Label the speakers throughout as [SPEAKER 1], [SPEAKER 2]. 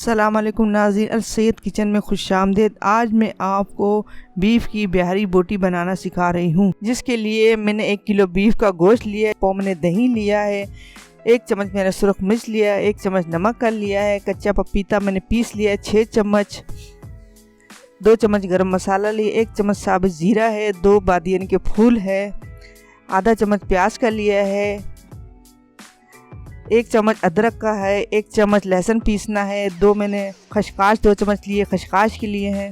[SPEAKER 1] अस्सलाम वालेकुम नाज़रीन, अल सैयद किचन में खुशामदीद। आज मैं आपको बीफ की बिहारी बोटी बनाना सिखा रही हूँ, जिसके लिए मैंने 1 किलो बीफ का गोश्त लिया है, पाव मैंने दही लिया है, 1 चम्मच मैंने सुरख मिर्च लिया है, 1 चम्मच नमक का लिया है, कच्चा पपीता मैंने पीस लिया है 6 चम्मच, 2 चम्मच गरम मसाला लिए, 1 चम्मच साबुत ज़ीरा है, 2 बादियन के फूल है, आधा चम्मच प्याज का लिया है, 1 चम्मच अदरक का है, 1 चम्मच लहसुन पीसना है, 2 मैंने खसकाश 2 चम्मच लिए खसकाश के लिए हैं,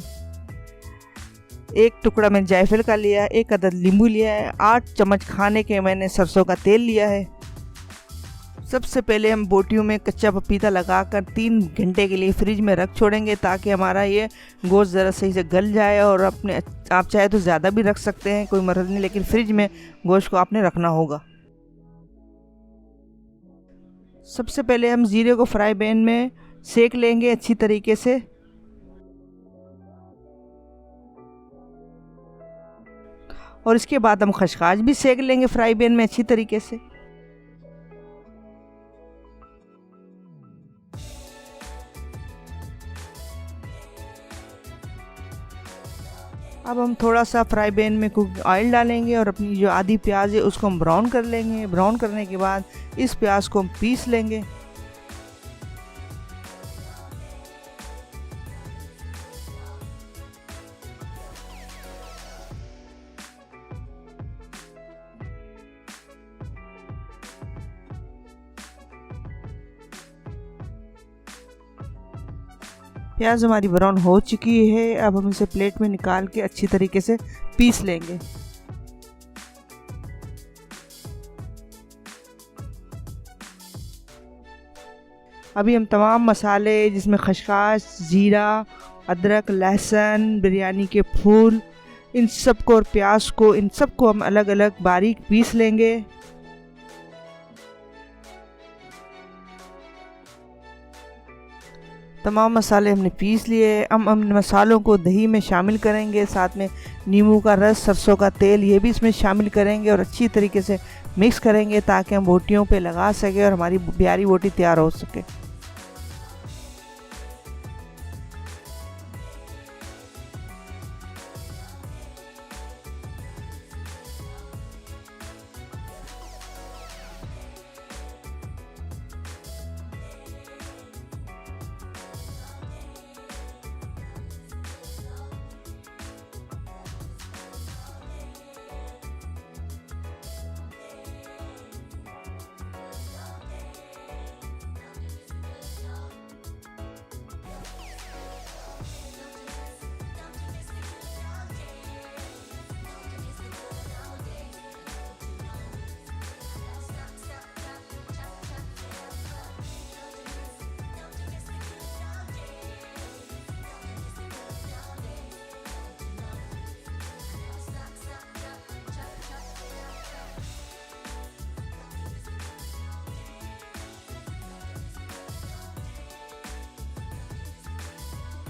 [SPEAKER 1] 1 टुकड़ा मैंने जायफल का लिया है, 1 अदद नींबू लिया है, 8 चम्मच खाने के मैंने सरसों का तेल लिया है। सबसे पहले हम बोटियों में कच्चा पपीता लगाकर 3 घंटे के लिए फ्रिज में रख छोड़ेंगे, ताकि हमारा ये गोश्त ज़रा सही से गल जाए। और आप चाहे तो ज़्यादा भी रख सकते हैं, कोई मर्ज़ नहीं, लेकिन फ्रिज में गोश्त को आपने रखना होगा। सबसे पहले हम ज़ीरे को फ्राई पैन में सेक लेंगे अच्छी तरीके से। और इसके बाद हम खसकाश भी सेक लेंगे फ्राई पैन में अच्छी तरीके से। अब हम थोड़ा सा फ्राई पैन में कुकिंग ऑयल डालेंगे और अपनी जो आधी प्याज है उसको हम ब्राउन कर लेंगे। ब्राउन करने के बाद इस प्याज को हम पीस लेंगे। प्याज हमारी ब्राउन हो चुकी है। अब हम इसे प्लेट में निकाल के अच्छी तरीके से पीस लेंगे। अभी हम तमाम मसाले, जिसमें खसकाश, ज़ीरा, अदरक, लहसुन, बिरयानी के फूल, इन सब को और प्याज को, इन सब को हम अलग अलग बारीक पीस लेंगे। तमाम मसाले हमने पीस लिए। हम मसालों को दही में शामिल करेंगे, साथ में नींबू का रस, सरसों का तेल, ये भी इसमें शामिल करेंगे और अच्छी तरीके से मिक्स करेंगे, ताकि हम बोटियों पे लगा सके और हमारी बिहारी बोटी तैयार हो सके।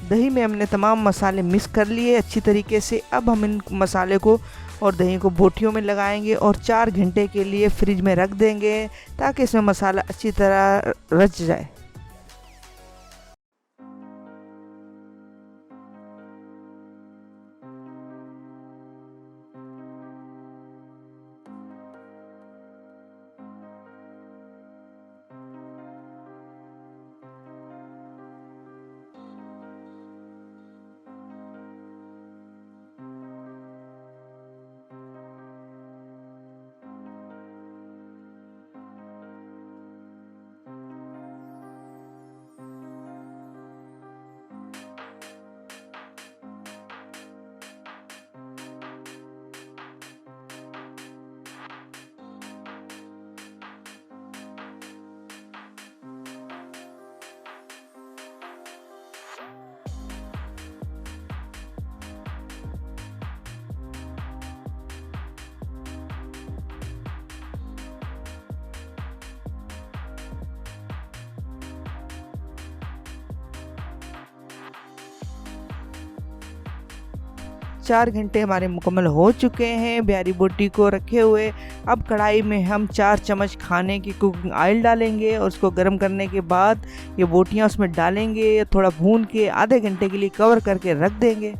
[SPEAKER 1] दही में हमने तमाम मसाले मिक्स कर लिए अच्छी तरीके से। अब हम इन मसाले को और दही को बोटियों में लगाएंगे और 4 घंटे के लिए फ्रिज में रख देंगे, ताकि इसमें मसाला अच्छी तरह रच जाए। 4 घंटे हमारे मुकम्मल हो चुके हैं बिहारी बोटी को रखे हुए। अब कढ़ाई में हम 4 चम्मच खाने की कुकिंग ऑयल डालेंगे और उसको गर्म करने के बाद ये बोटियाँ उसमें डालेंगे। थोड़ा भून के आधे घंटे के लिए कवर करके रख देंगे।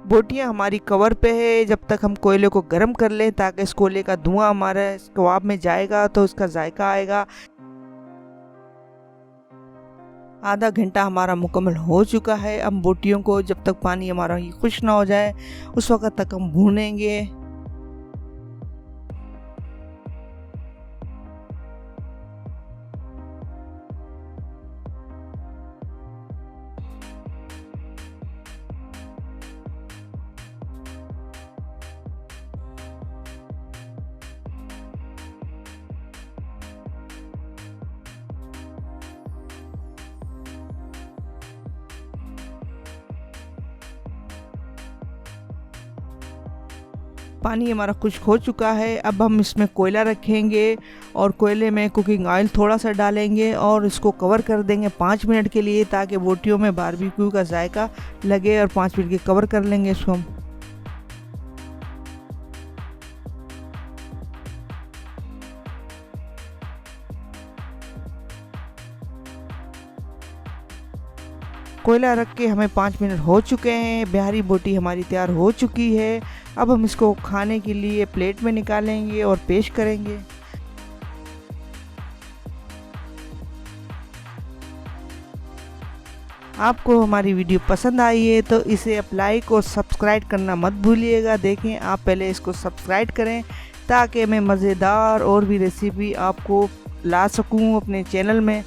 [SPEAKER 1] बोटियाँ हमारी कवर पे है। जब तक हम कोयले को गर्म कर लें ताकि इस कोयले का धुआं हमारे कबाब में जाएगा तो उसका जायका आएगा। आधा घंटा हमारा मुकम्मल हो चुका है। अब बोटियों को जब तक पानी हमारा खुश्क ना हो जाए उस वक़्त तक हम भूनेंगे। पानी हमारा खुश्क हो चुका है। अब हम इसमें कोयला रखेंगे और कोयले में कुकिंग ऑयल थोड़ा सा डालेंगे और इसको कवर कर देंगे 5 मिनट के लिए ताकि बोटियों में बारबेक्यू का जायका लगे। और 5 मिनट के कवर कर लेंगे इसको हम। कोयला रख के हमें 5 मिनट हो चुके हैं। बिहारी बोटी हमारी तैयार हो चुकी है। अब हम इसको खाने के लिए प्लेट में निकालेंगे और पेश करेंगे। आपको हमारी वीडियो पसंद आई है तो इसे आप लाइक और सब्सक्राइब करना मत भूलिएगा। देखें, आप पहले इसको सब्सक्राइब करें ताकि मैं मज़ेदार और भी रेसिपी आपको ला सकूं अपने चैनल में।